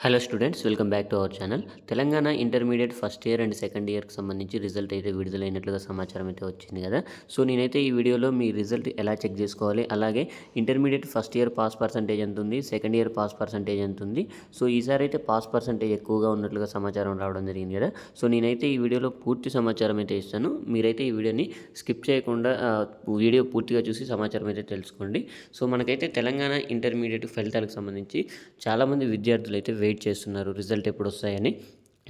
Hello students, welcome back to our channel. Telangana intermediate first year and second ఇయర్కి సంబంధించి result అయితే విడుదలైనట్లుగా సమాచారం అయితే వచ్చింది కదా. సో నేనైతే ఈ వీడియోలో మీ రిజల్ట్ ఎలా చెక్ చేసుకోవాలి, అలాగే intermediate first year pass percentage ఎంత ఉంది, సెకండ్ ఇయర్ పాస్ పర్సంటేజ్ ఎంత ఉంది, సో ఈసారి అయితే పాస్ పర్సంటేజ్ ఎక్కువగా ఉన్నట్లుగా సమాచారం రావడం జరిగింది కదా. సో నేనైతే ఈ వీడియోలో పూర్తి సమాచారం అయితే ఇస్తాను. మీరైతే ఈ వీడియోని స్కిప్ చేయకుండా వీడియో పూర్తిగా చూసి సమాచారం అయితే తెలుసుకోండి. సో మనకైతే తెలంగాణ ఇంటర్మీడియట్ ఫలితాలకు సంబంధించి చాలామంది విద్యార్థులు అయితే వెయిట్ చేస్తున్నారు రిజల్ట్ ఎప్పుడు వస్తాయని.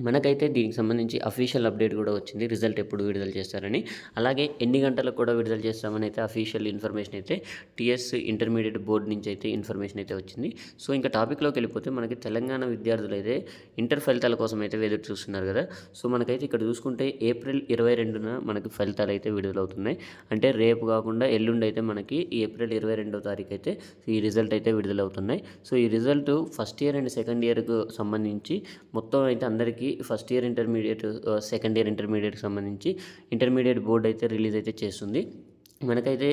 మనకైతే దీనికి సంబంధించి అఫీషియల్ అప్డేట్ కూడా వచ్చింది, రిజల్ట్ ఎప్పుడు విడుదల చేస్తారని. అలాగే ఎన్ని గంటలకు కూడా విడుదల చేస్తామని అయితే అఫీషియల్ ఇన్ఫర్మేషన్ అయితే టీఎస్ ఇంటర్మీడియట్ బోర్డు నుంచి అయితే ఇన్ఫర్మేషన్ అయితే వచ్చింది. సో ఇంకా టాపిక్లోకి వెళ్ళిపోతే మనకి తెలంగాణ విద్యార్థులు అయితే ఇంటర్ ఫలితాల కోసం అయితే ఎదురు చూస్తున్నారు కదా. సో మనకైతే ఇక్కడ చూసుకుంటే ఏప్రిల్ 22న మనకి ఫలితాలు అయితే విడుదలవుతున్నాయి. అంటే రేపు కాకుండా ఎల్లుండి అయితే మనకి ఏప్రిల్ 22వ తారీఖు అయితే ఈ రిజల్ట్ అయితే విడుదలవుతున్నాయి. సో ఈ result first year and second ఇయర్కు సంబంధించి మొత్తం అయితే అందరికీ first year intermediate, second year ఇంటర్మీడియట్కి సంబంధించి ఇంటర్మీడియట్ బోర్డు అయితే రిలీజ్ అయితే చేస్తుంది. మనకైతే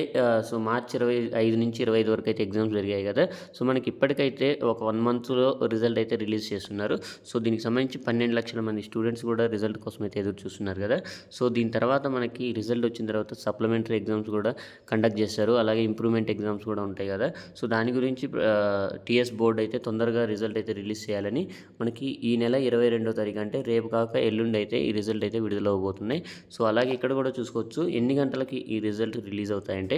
సో మార్చి 25 నుంచి 25 వరకు అయితే ఎగ్జామ్స్ జరిగాయి కదా. సో మనకి ఇప్పటికైతే ఒక 1 మంత్లో రిజల్ట్ అయితే రిలీజ్ చేస్తున్నారు. సో దీనికి సంబంధించి 12 లక్షల మంది స్టూడెంట్స్ కూడా రిజల్ట్ కోసం అయితే ఎదురు చూస్తున్నారు కదా. సో దీని తర్వాత మనకి రిజల్ట్ వచ్చిన తర్వాత సప్లిమెంటరీ ఎగ్జామ్స్ కూడా కండక్ట్ చేస్తారు, అలాగే ఇంప్రూవ్మెంట్ ఎగ్జామ్స్ కూడా ఉంటాయి కదా. సో దాని గురించి టీఎస్ బోర్డు అయితే తొందరగా రిజల్ట్ అయితే రిలీజ్ చేయాలని మనకి ఈ నెల 22వ తారీఖు అంటే రేపు కాక ఎల్లుండి అయితే ఈ రిజల్ట్ అయితే విడుదల అవబోతున్నాయి. సో అలాగే ఇక్కడ కూడా చూసుకోవచ్చు ఎన్ని గంటలకి ఈ రిజల్ట్ రిలీజ్ అవుతాయంటే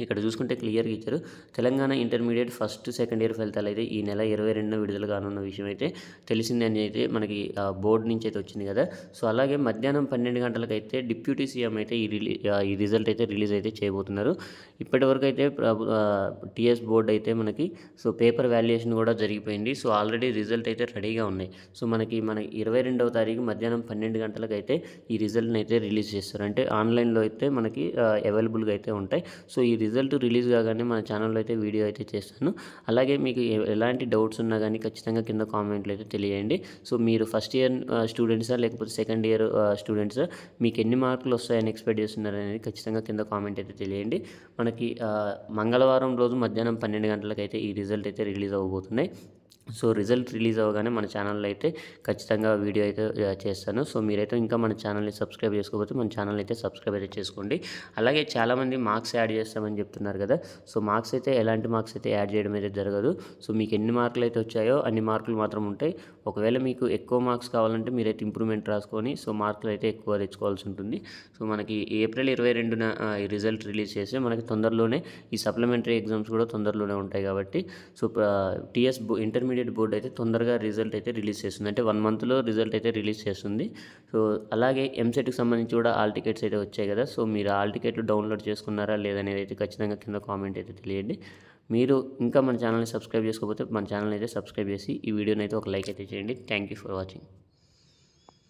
ఇక్కడ చూసుకుంటే క్లియర్గా ఇచ్చారు. Telangana intermediate first second year ఫలితాలు అయితే ఈ నెల 22న విడుదల కానున్న విషయం అయితే తెలిసిందని అయితే మనకి బోర్డు నుంచి అయితే వచ్చింది కదా. సో అలాగే మధ్యాహ్నం 12 గంటలకైతే డిప్యూటీ సీఎం అయితే ఈ రిజల్ట్ అయితే రిలీజ్ అయితే చేయబోతున్నారు. ఇప్పటివరకు అయితే టీఎస్ బోర్డు అయితే మనకి సో పేపర్ వాల్యుయేషన్ కూడా జరిగిపోయింది. సో ఆల్రెడీ రిజల్ట్ అయితే రెడీగా ఉన్నాయి. సో మన 22వ తారీఖు మధ్యాహ్నం 12 గంటలకైతే ఈ రిజల్ట్ని అయితే రిలీజ్ చేస్తారు. అంటే ఆన్లైన్లో అయితే మనకి అవైలబుల్గా అయితే ఉంటాయి. సో ఈ రిజల్ట్ రిలీజ్ కాగానే మన ఛానల్లో అయితే వీడియో అయితే చేస్తాను. అలాగే మీకు ఎలాంటి డౌట్స్ ఉన్నా కానీ ఖచ్చితంగా కింద కామెంట్లు అయితే తెలియజేయండి. సో మీరు ఫస్ట్ ఇయర్ స్టూడెంట్సా లేకపోతే సెకండ్ ఇయర్ స్టూడెంట్సా, మీకు ఎన్ని మార్కులు వస్తాయని ఎక్స్పెక్ట్ చేస్తున్నారు అనేది ఖచ్చితంగా కింద కామెంట్ అయితే తెలియజేయండి. మనకి మంగళవారం రోజు మధ్యాహ్నం 12 గంటలకైతే ఈ రిజల్ట్ అయితే రిలీజ్ అవ్వబోతున్నాయి. సో రిజల్ట్ రిలీజ్ అవ్వగానే మన ఛానల్లో అయితే ఖచ్చితంగా వీడియో అయితే చేస్తాను. సో మీరైతే ఇంకా మన ఛానల్ని సబ్స్క్రైబ్ చేసుకోకపోతే మన ఛానల్ అయితే సబ్స్క్రైబ్ అయితే చేసుకోండి. అలాగే చాలామంది మార్క్స్ యాడ్ చేస్తామని చెప్తున్నారు కదా. సో మార్క్స్ అయితే ఎలాంటి మార్క్స్ అయితే యాడ్ చేయడం అయితే జరగదు. సో మీకు ఎన్ని మార్కులు అయితే వచ్చాయో అన్ని మార్కులు మాత్రం ఉంటాయి. ఒకవేళ మీకు ఎక్కువ మార్క్స్ కావాలంటే మీరైతే ఇంప్రూవ్మెంట్ రాసుకొని సో మార్కులు అయితే ఎక్కువ తెచ్చుకోవాల్సి ఉంటుంది. సో మనకి ఏప్రిల్ 22న ఈ రిజల్ట్ రిలీజ్ చేస్తే మనకి తొందరలోనే ఈ సప్లిమెంటరీ ఎగ్జామ్స్ కూడా తొందరలోనే ఉంటాయి కాబట్టి సో టీఎస్ ఇంటర్మీడియట్ బోర్డు అయితే తొందరగా రిజల్ట్ అయితే రిలీజ్ చేస్తుంది. అంటే 1 మంత్లో రిజల్ట్ అయితే రిలీజ్ చేస్తుంది. సో అలాగే ఎంసెట్కి సంబంధించి కూడా ఆల్ టికెట్స్ అయితే వచ్చాయి కదా. సో మీరు ఆల్ టికెట్లు డౌన్లోడ్ చేసుకున్నారా లేదనేది అయితే ఖచ్చితంగా కింద కామెంట్ అయితే తెలియండి. మీరు ఇంకా మన ఛానల్ని సబ్స్క్రైబ్ చేసుకోకపోతే మన ఛానల్ అయితే సబ్స్క్రైబ్ చేసి ఈ వీడియోని అయితే ఒక లైక్ అయితే చేయండి. Thank you for watching.